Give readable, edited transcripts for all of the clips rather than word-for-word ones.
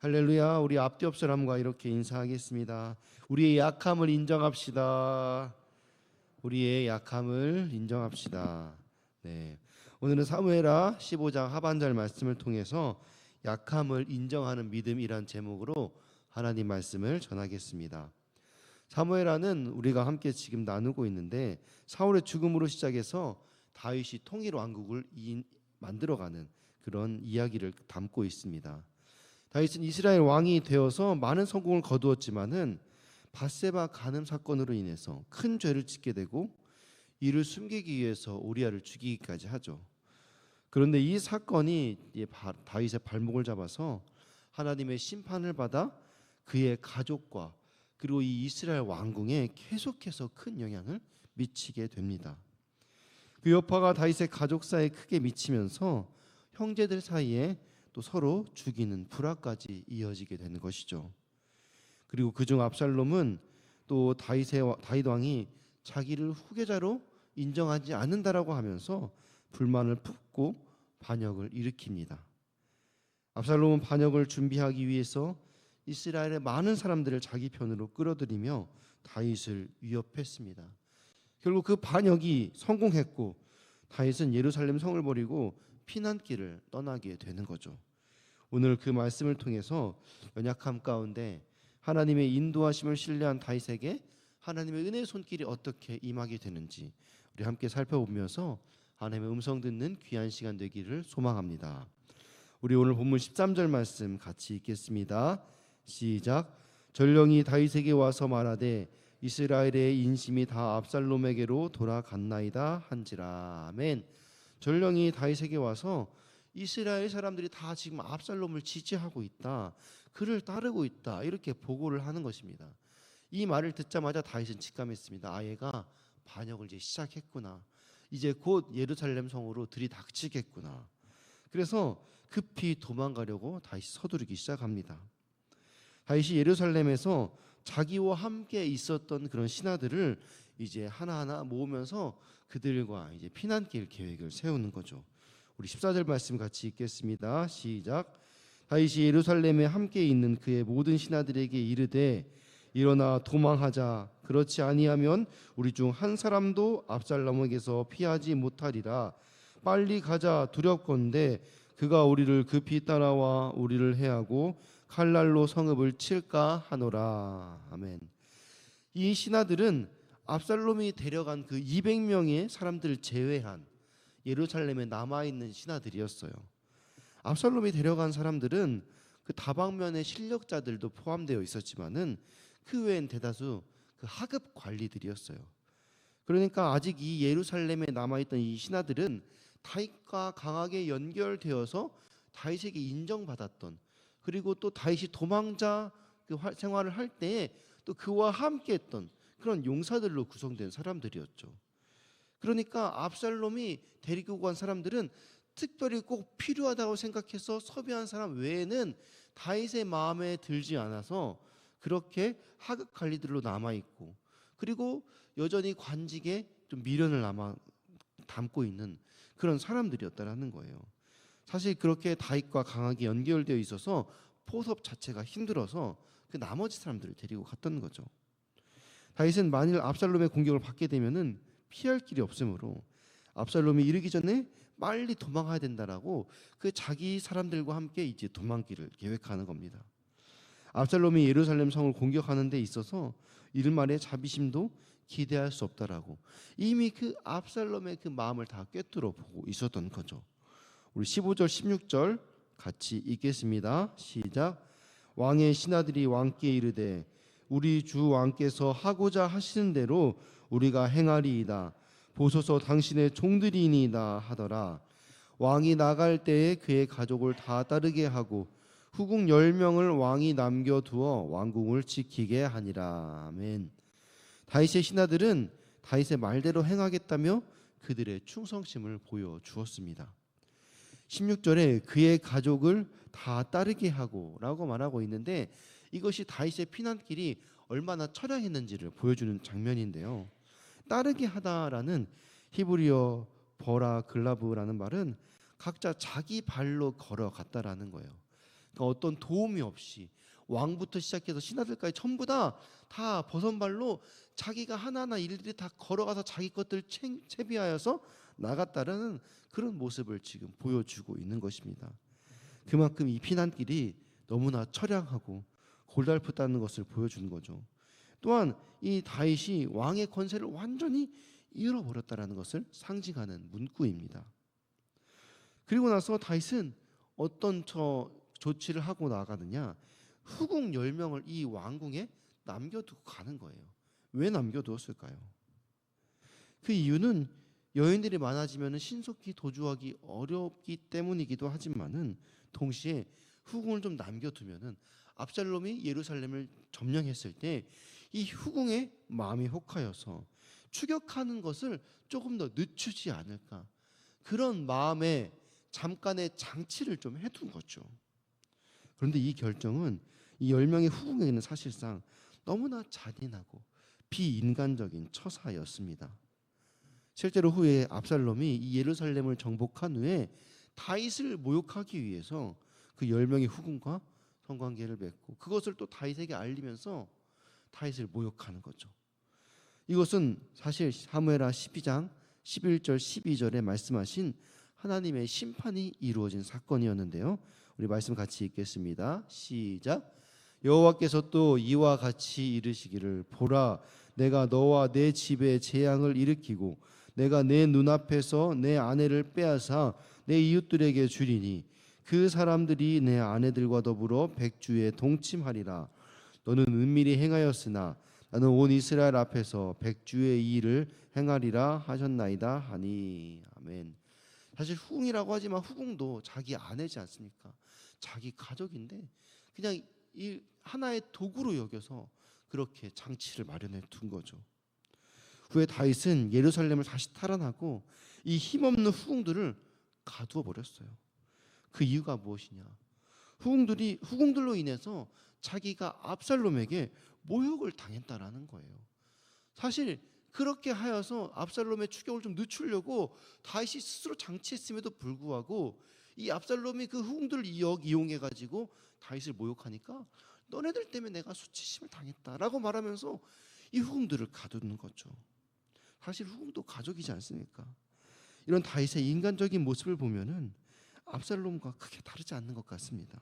할렐루야. 우리 앞뒤 없 사람과 이렇게 인사하겠습니다. 우리의 약함을 인정합시다. 우리의 약함을 인정합시다. 네, 오늘은 사무엘하 15장 하반절 말씀을 통해서 약함을 인정하는 믿음이란 제목으로 하나님 말씀을 전하겠습니다. 사무엘하는 우리가 함께 지금 나누고 있는데 사울의 죽음으로 시작해서 다윗이 통일 왕국을 만들어가는 그런 이야기를 담고 있습니다. 다윗은 이스라엘 왕이 되어서 많은 성공을 거두었지만은 밧세바 간음 사건으로 인해서 큰 죄를 짓게 되고 이를 숨기기 위해서 우리아를 죽이기까지 하죠. 그런데 이 사건이 다윗의 발목을 잡아서 하나님의 심판을 받아 그의 가족과 그리고 이 이스라엘 왕궁에 계속해서 큰 영향을 미치게 됩니다. 그 여파가 다윗의 가족사에 크게 미치면서 형제들 사이에 또 서로 죽이는 불화까지 이어지게 되는 것이죠. 그리고 그중 압살롬은 또 다윗 왕이 자기를 후계자로 인정하지 않는다라고 하면서 불만을 품고 반역을 일으킵니다. 압살롬은 반역을 준비하기 위해서 이스라엘의 많은 사람들을 자기 편으로 끌어들이며 다윗을 위협했습니다. 결국 그 반역이 성공했고 다윗은 예루살렘 성을 버리고 피난길을 떠나게 되는 거죠. 오늘 그 말씀을 통해서 연약함 가운데 하나님의 인도하심을 신뢰한 다윗에게 하나님의 은혜의 손길이 어떻게 임하게 되는지 우리 함께 살펴보면서 하나님의 음성 듣는 귀한 시간 되기를 소망합니다. 우리 오늘 본문 13절 말씀 같이 읽겠습니다. 시작. 전령이 다윗에게 와서 말하되 이스라엘의 인심이 다 압살롬에게로 돌아갔나이다 한지라. 아멘. 전령이 다윗에게 와서 이스라엘 사람들이 다 지금 압살롬을 지지하고 있다, 그를 따르고 있다, 이렇게 보고를 하는 것입니다. 이 말을 듣자마자 다윗은 직감했습니다. 얘가 반역을 이제 시작했구나. 이제 곧 예루살렘 성으로 들이닥치겠구나. 그래서 급히 도망가려고 다윗이 서두르기 시작합니다. 다윗이 예루살렘에서 자기와 함께 있었던 그런 신하들을 이제 하나하나 모으면서 그들과 이제 피난길 계획을 세우는 거죠. 우리 14절 말씀 같이 읽겠습니다. 시작. 다윗이 예루살렘에 함께 있는 그의 모든 신하들에게 이르되 일어나 도망하자. 그렇지 아니하면 우리 중 한 사람도 압살롬에게서 피하지 못하리라. 빨리 가자. 두렵건대 그가 우리를 급히 따라와 우리를 해하고 칼날로 성읍을 칠까 하노라. 아멘. 이 신하들은 압살롬이 데려간 그 200명의 사람들을 제외한 예루살렘에 남아있는 신하들이었어요. 압살롬이 데려간 사람들은 그 다방면의 실력자들도 포함되어 있었지만은 그 외엔 대다수 그 하급 관리들이었어요. 그러니까 아직 이 예루살렘에 남아있던 이 신하들은 다윗과 강하게 연결되어서 다윗에게 인정받았던, 그리고 또 다윗이 도망자 그 생활을 할 때에 또 그와 함께했던 그런 용사들로 구성된 사람들이었죠. 그러니까 압살롬이 데리고 간 사람들은 특별히 꼭 필요하다고 생각해서 섭외한 사람 외에는 다윗의 마음에 들지 않아서 그렇게 하급 관리들로 남아있고, 그리고 여전히 관직에 좀 미련을 담고 있는 그런 사람들이었다라는 거예요. 사실 그렇게 다윗과 강하게 연결되어 있어서 포섭 자체가 힘들어서 그 나머지 사람들을 데리고 갔던 거죠. 다윗은 만일 압살롬의 공격을 받게 되면은 피할 길이 없으므로 압살롬이 이르기 전에 빨리 도망가야 된다라고 그 자기 사람들과 함께 이제 도망길을 계획하는 겁니다. 압살롬이 예루살렘 성을 공격하는 데 있어서 이른말에 자비심도 기대할 수 없다라고 이미 그 압살롬의 그 마음을 다 꿰뚫어 보고 있었던 거죠. 우리 15절 16절 같이 읽겠습니다. 시작. 왕의 신하들이 왕께 이르되 우리 주 왕께서 하고자 하시는 대로 우리가 행하리이다. 보소서 당신의 종들이니이다 하더라. 왕이 나갈 때에 그의 가족을 다 따르게 하고 후궁 10명을 왕이 남겨두어 왕궁을 지키게 하니라. 아멘. 다윗의 신하들은 다윗의 말대로 행하겠다며 그들의 충성심을 보여주었습니다. 16절에 그의 가족을 다 따르게 하고 라고 말하고 있는데 이것이 다윗의 피난길이 얼마나 처량했는지를 보여주는 장면인데요. 따르게 하다라는 히브리어 버라 글라브라는 말은 각자 자기 발로 걸어갔다라는 거예요. 그러니까 어떤 도움이 없이 왕부터 시작해서 신하들까지 전부 다 버선발로 자기가 하나하나 일일이 다 걸어가서 자기 것들 채비하여서 나갔다라는 그런 모습을 지금 보여주고 있는 것입니다. 그만큼 이 피난길이 너무나 처량하고 골달프다는 것을 보여주는 거죠. 또한 이 다윗이 왕의 권세를 완전히 잃어버렸다라는 것을 상징하는 문구입니다. 그리고 나서 다윗은 어떤 조치를 하고 나가느냐, 후궁 10명을 이 왕궁에 남겨두고 가는 거예요. 왜 남겨두었을까요? 그 이유는 여인들이 많아지면 신속히 도주하기 어렵기 때문이기도 하지만은 동시에 후궁을 좀 남겨두면은 압살롬이 예루살렘을 점령했을 때 이 후궁의 마음이 혹하여서 추격하는 것을 조금 더 늦추지 않을까, 그런 마음에 잠깐의 장치를 좀 해둔 거죠. 그런데 이 결정은 이 10명의 후궁에게는 사실상 너무나 잔인하고 비인간적인 처사였습니다. 실제로 후에 압살롬이 이 예루살렘을 정복한 후에 다윗을 모욕하기 위해서 그 10명의 후궁과 성관계를 맺고 그것을 또 다윗에게 알리면서 다윗을 모욕하는 거죠. 이것은 사실 사무엘하 12장 11절 12절에 말씀하신 하나님의 심판이 이루어진 사건이었는데요. 우리 말씀 같이 읽겠습니다. 시작. 여호와께서 또 이와 같이 이르시기를, 보라, 내가 너와 내 집에 재앙을 일으키고 내가 내 눈앞에서 내 아내를 빼앗아 내 이웃들에게 주리니 그 사람들이 내 아내들과 더불어 백주에 동침하리라. 너는 은밀히 행하였으나 나는 온 이스라엘 앞에서 백주의 이 일을 행하리라 하셨나이다 하니. 아멘. 사실 후궁이라고 하지만 후궁도 자기 아내지 않습니까? 자기 가족인데 그냥 이 하나의 도구로 여겨서 그렇게 장치를 마련해 둔 거죠. 후에 다윗은 예루살렘을 다시 탈환하고 이 힘없는 후궁들을 가두어 버렸어요. 그 이유가 무엇이냐? 후궁들로 인해서 자기가 압살롬에게 모욕을 당했다라는 거예요. 사실 그렇게 하여서 압살롬의 추격을 좀 늦추려고 다윗이 스스로 장치했음에도 불구하고 이 압살롬이 그 후궁들을 이용해 가지고 다윗을 모욕하니까 너네들 때문에 내가 수치심을 당했다라고 말하면서 이 후궁들을 가두는 거죠. 사실 후궁도 가족이지 않습니까? 이런 다윗의 인간적인 모습을 보면은 압살롬과 크게 다르지 않는 것 같습니다.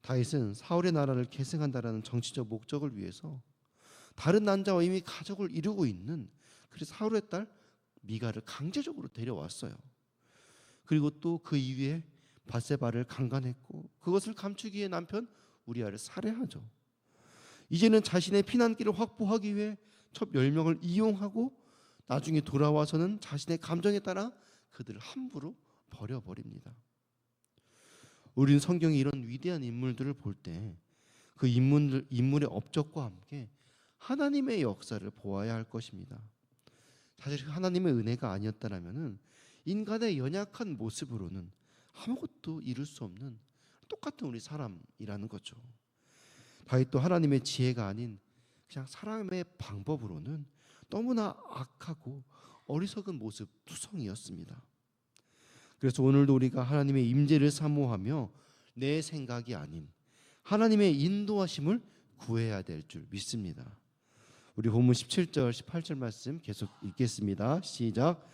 다윗은 사울의 나라를 계승한다라는 정치적 목적을 위해서 다른 남자와 이미 가족을 이루고 있는 그래서 사울의 딸 미가를 강제적으로 데려왔어요. 그리고 또 그 이후에 밧세바를 강간했고 그것을 감추기 위해 남편 우리아를 살해하죠. 이제는 자신의 피난길을 확보하기 위해 첩 10명을 이용하고 나중에 돌아와서는 자신의 감정에 따라 그들을 함부로 버려버립니다. 우리는 성경의 이런 위대한 인물들을 볼 때 그 인물의 업적과 함께 하나님의 역사를 보아야 할 것입니다. 사실 하나님의 은혜가 아니었다라면은 인간의 연약한 모습으로는 아무것도 이룰 수 없는 똑같은 우리 사람이라는 거죠. 다윗도 하나님의 지혜가 아닌 그냥 사람의 방법으로는 너무나 악하고 어리석은 모습 투성이었습니다. 그래서 오늘도 우리가 하나님의 임재를 사모하며 내 생각이 아닌 하나님의 인도하심을 구해야 될 줄 믿습니다. 우리 본문 17절 18절 말씀 계속 읽겠습니다. 시작.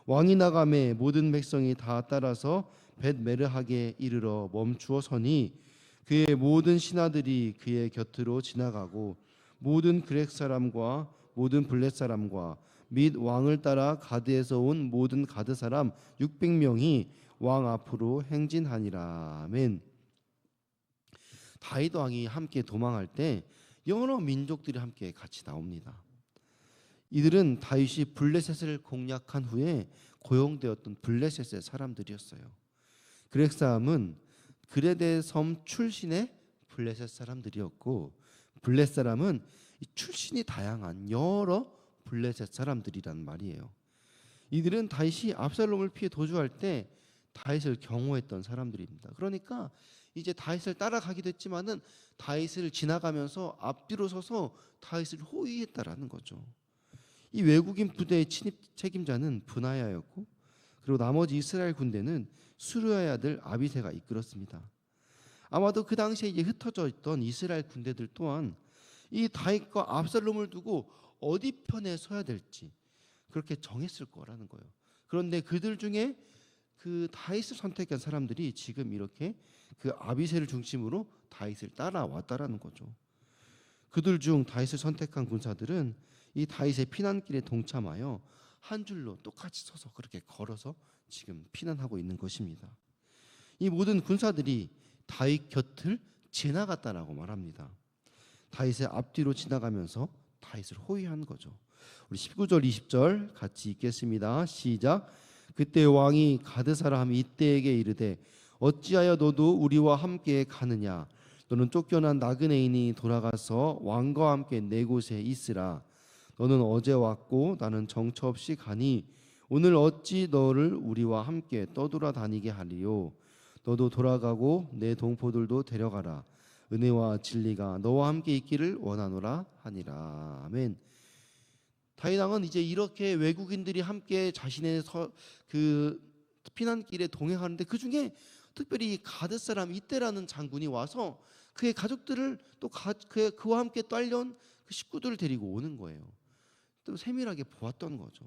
왕이 나가매 모든 백성이 다 따라서 벳메르하게 이르러 멈추어 서니 그의 모든 신하들이 그의 곁으로 지나가고 모든 그렉 사람과 모든 블렛 사람과 및 왕을 따라 가드에서 온 모든 가드 사람 600명이 왕 앞으로 행진하니라. 아멘. 다윗 왕이 함께 도망할 때 여러 민족들이 함께 같이 나옵니다. 이들은 다윗이 블레셋을 공략한 후에 고용되었던 블레셋의 사람들이었어요. 그렉 사람은 그레데 섬 출신의 블레셋 사람들이었고 블렛 사람은 출신이 다양한 여러 블레셋 사람들이란 말이에요. 이들은 다윗이 압살롬을 피해 도주할 때 다윗을 경호했던 사람들입니다. 그러니까 이제 다윗을 따라가기도 했지만은 다윗을 지나가면서 앞뒤로 서서 다윗을 호위했다라는 거죠. 이 외국인 부대의 침입 책임자는 브나야였고 그리고 나머지 이스라엘 군대는 수르야의 아들 아비새가 이끌었습니다. 아마도 그 당시에 이제 흩어져 있던 이스라엘 군대들 또한 이 다윗과 압살롬을 두고 어디 편에 서야 될지 그렇게 정했을 거라는 거예요. 그런데 그들 중에 그 다윗을 선택한 사람들이 지금 이렇게 그 아비새를 중심으로 다윗을 따라왔다라는 거죠. 그들 중 다윗을 선택한 군사들은 이 다윗의 피난길에 동참하여 한 줄로 똑같이 서서 그렇게 걸어서 지금 피난하고 있는 것입니다. 이 모든 군사들이 다윗 곁을 지나갔다라고 말합니다. 다윗의 앞뒤로 지나가면서 다윗을 호위한 거죠. 우리 19절 20절 같이 읽겠습니다. 시작. 그때 왕이 가드 사람 이때에게 이르되 어찌하여 너도 우리와 함께 가느냐? 너는 쫓겨난 나그네인이 돌아가서 왕과 함께 내 곳에 있으라. 너는 어제 왔고 나는 정처 없이 가니 오늘 어찌 너를 우리와 함께 떠돌아 다니게 하리요? 너도 돌아가고 내 동포들도 데려가라. 은혜와 진리가 너와 함께 있기를 원하노라 하니라. 아멘. 다윗 왕은 이제 이렇게 외국인들이 함께 자신의 그 피난길에 동행하는데 그 중에 특별히 가드 사람 이때라는 장군이 와서 그의 가족들을 또 그와 함께 딸려온 그 식구들을 데리고 오는 거예요. 또 세밀하게 보았던 거죠.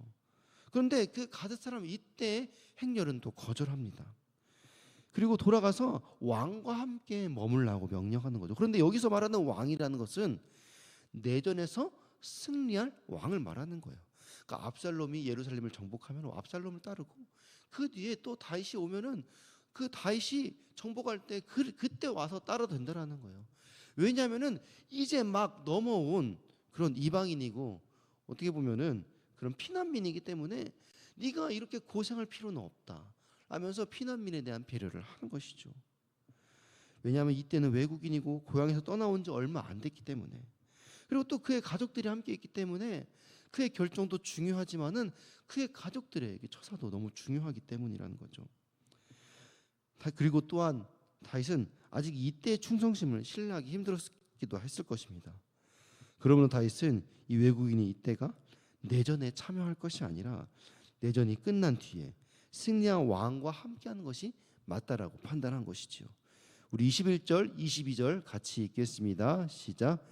그런데 그 가드 사람 이때의 행렬은 또 거절합니다. 그리고 돌아가서 왕과 함께 머물라고 명령하는 거죠. 그런데 여기서 말하는 왕이라는 것은 내전에서 승리할 왕을 말하는 거예요. 그러니까 압살롬이 예루살렘을 정복하면 압살롬을 따르고 그 뒤에 또 다윗이 오면은 그 다윗이 정복할 때 그때 와서 따라 된다라는 거예요. 왜냐하면은 이제 막 넘어온 그런 이방인이고 어떻게 보면은 그런 피난민이기 때문에 네가 이렇게 고생할 필요는 없다 하면서 피난민에 대한 배려를 하는 것이죠. 왜냐하면 이때는 외국인이고 고향에서 떠나온 지 얼마 안 됐기 때문에, 그리고 또 그의 가족들이 함께 있기 때문에 그의 결정도 중요하지만은 그의 가족들의 처사도 너무 중요하기 때문이라는 거죠. 그리고 또한 다윗은 아직 이때의 충성심을 신뢰하기 힘들었기도 했을 것입니다. 그러므로 다윗은 이 외국인이 이때가 내전에 참여할 것이 아니라 내전이 끝난 뒤에 승리한 왕과 함께하는 것이 맞다라고 판단한 것이지요. 우리 21절 22절 같이 읽겠습니다. 시작.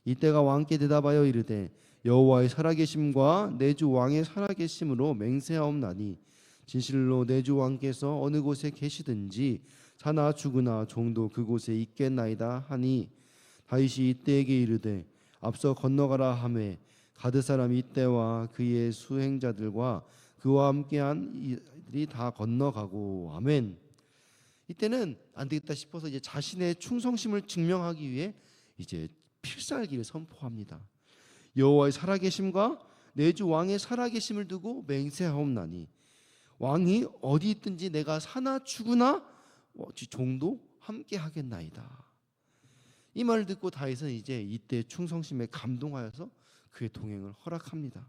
이때가 왕께 대답하여 이르되 여호와의 살아계심과 내 주 왕의 살아계심으로 맹세하옵나니 진실로 내 주 왕께서 어느 곳에 계시든지 사나 죽으나 종도 그곳에 있겠나이다 하니 다윗이 이때에게 이르되 앞서 건너가라 하매 가드 사람 이때와 그의 수행자들과 그와 함께한 이들이 다 건너가고. 아멘. 이때는 안 되겠다 싶어서 이제 자신의 충성심을 증명하기 위해 이제 필살기를 선포합니다. 여호와의 살아계심과 내 주 왕의 살아계심을 두고 맹세하옵나니 왕이 어디 있든지 내가 사나 죽으나 종도 함께 하겠나이다. 이 말을 듣고 다윗은 이제 이때 충성심에 감동하여서 그의 동행을 허락합니다.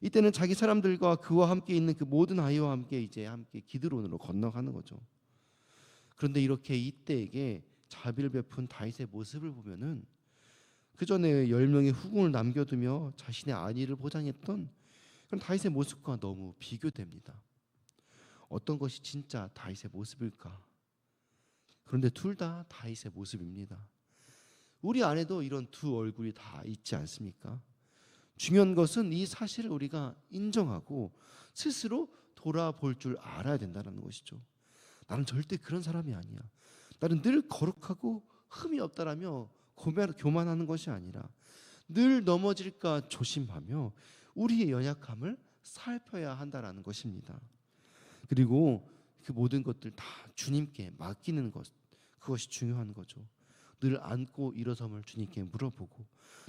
이때는 자기 사람들과 그와 함께 있는 그 모든 아이와 함께 이제 함께 기드론으로 건너가는 거죠. 그런데 이렇게 이때에게 자비를 베푼 다윗의 모습을 보면은 그 전에 10명의 후궁을 남겨두며 자신의 안위를 보장했던 그런 다윗의 모습과 너무 비교됩니다. 어떤 것이 진짜 다윗의 모습일까? 그런데 둘 다 다윗의 모습입니다. 우리 안에도 이런 두 얼굴이 다 있지 않습니까? 중요한 것은 이 사실을 우리가 인정하고 스스로 돌아볼 줄 알아야 된다는 것이죠. 나는 절대 그런 사람이 아니야. 나는 늘 거룩하고 흠이 없다라며 교만하는 것이 아니라 늘 넘어질까 조심하며 우리의 연약함을 살펴야 한다라는 것입니다. 그리고 그 모든 것들 다 주님께 맡기는 것, 그것이 중요한 거죠. 늘 앉고 일어섬을 주님께 물어보고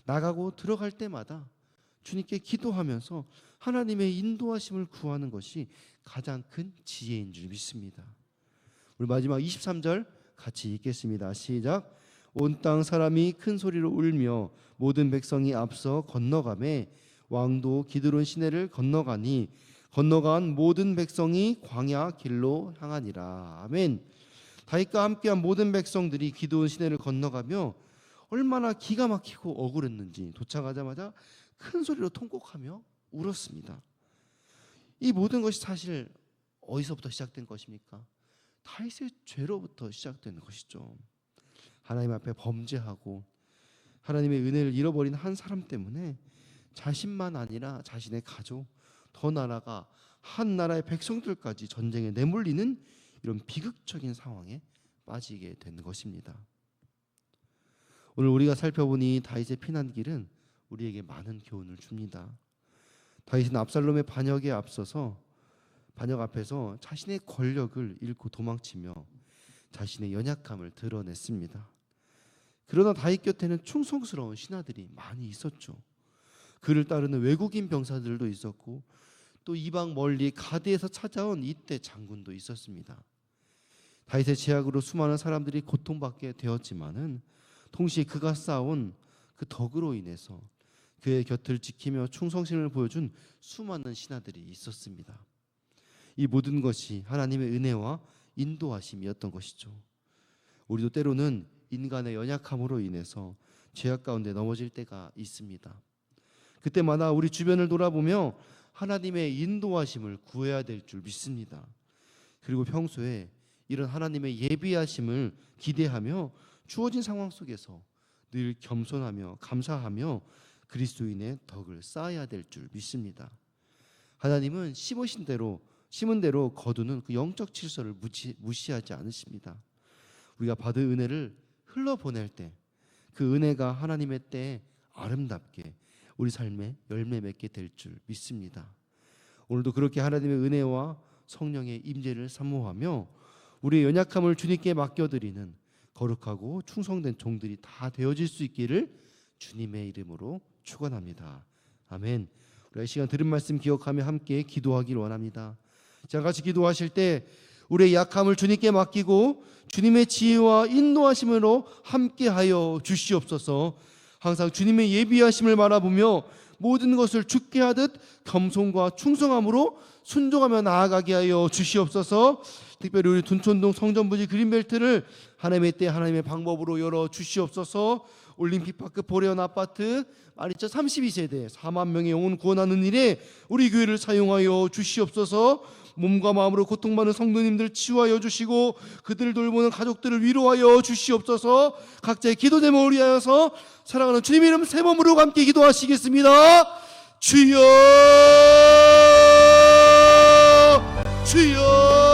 나가고 들어갈 때마다 주님께 기도하면서 하나님의 인도하심을 구하는 것이 가장 큰 지혜인 줄 믿습니다. 우리 마지막 23절 같이 읽겠습니다. 시작. 온 땅 사람이 큰 소리로 울며 모든 백성이 앞서 건너가매 왕도 기드론 시내를 건너가니 건너간 모든 백성이 광야 길로 향하니라. 아멘. 다윗과 함께한 모든 백성들이 기드론 시내를 건너가며 얼마나 기가 막히고 억울했는지 도착하자마자 큰 소리로 통곡하며 울었습니다. 이 모든 것이 사실 어디서부터 시작된 것입니까? 다윗의 죄로부터 시작되는 것이죠. 하나님 앞에 범죄하고 하나님의 은혜를 잃어버린 한 사람 때문에 자신만 아니라 자신의 가족, 더 나아가 한 나라의 백성들까지 전쟁에 내몰리는 이런 비극적인 상황에 빠지게 된 것입니다. 오늘 우리가 살펴보니 다윗의 피난길은 우리에게 많은 교훈을 줍니다. 다윗은 압살롬의 반역에 앞서서 반역 앞에서 자신의 권력을 잃고 도망치며 자신의 연약함을 드러냈습니다. 그러나 다윗 곁에는 충성스러운 신하들이 많이 있었죠. 그를 따르는 외국인 병사들도 있었고 또 이방 멀리 가드에서 찾아온 이떼 장군도 있었습니다. 다윗의 제약으로 수많은 사람들이 고통받게 되었지만은 동시에 그가 쌓아온 그 덕으로 인해서 그의 곁을 지키며 충성심을 보여준 수많은 신하들이 있었습니다. 이 모든 것이 하나님의 은혜와 인도하심이었던 것이죠. 우리도 때로는 인간의 연약함으로 인해서 죄악 가운데 넘어질 때가 있습니다. 그때마다 우리 주변을 돌아보며 하나님의 인도하심을 구해야 될 줄 믿습니다. 그리고 평소에 이런 하나님의 예비하심을 기대하며 주어진 상황 속에서 늘 겸손하며 감사하며 그리스도인의 덕을 쌓아야 될 줄 믿습니다. 하나님은 심으신 대로 심은 대로 거두는 그 영적 질서를 무시하지 않으십니다. 우리가 받은 은혜를 흘러보낼 때 그 은혜가 하나님의 때에 아름답게 우리 삶에 열매 맺게 될 줄 믿습니다. 오늘도 그렇게 하나님의 은혜와 성령의 임재를 사모하며 우리의 연약함을 주님께 맡겨드리는 거룩하고 충성된 종들이 다 되어질 수 있기를 주님의 이름으로 축원합니다. 아멘. 우리 이 시간 들은 말씀 기억하며 함께 기도하길 원합니다. 자, 같이 기도하실 때 우리의 약함을 주님께 맡기고 주님의 지혜와 인도하심으로 함께하여 주시옵소서. 항상 주님의 예비하심을 바라보며 모든 것을 주께 하듯 겸손과 충성함으로 순종하며 나아가게 하여 주시옵소서. 특별히 우리 둔촌동 성전부지 그린벨트를 하나님의 때 하나님의 방법으로 열어 주시옵소서. 올림픽파크 보레온 아파트 마리차 32세대 4만 명의 영혼 구원하는 일에 우리 교회를 사용하여 주시옵소서. 몸과 마음으로 고통받는 성도님들 치유하여 주시고 그들을 돌보는 가족들을 위로하여 주시옵소서. 각자의 기도 제목을 위하여서 사랑하는 주님의 이름 세 번으로 함께 기도하시겠습니다. 주여, 주여.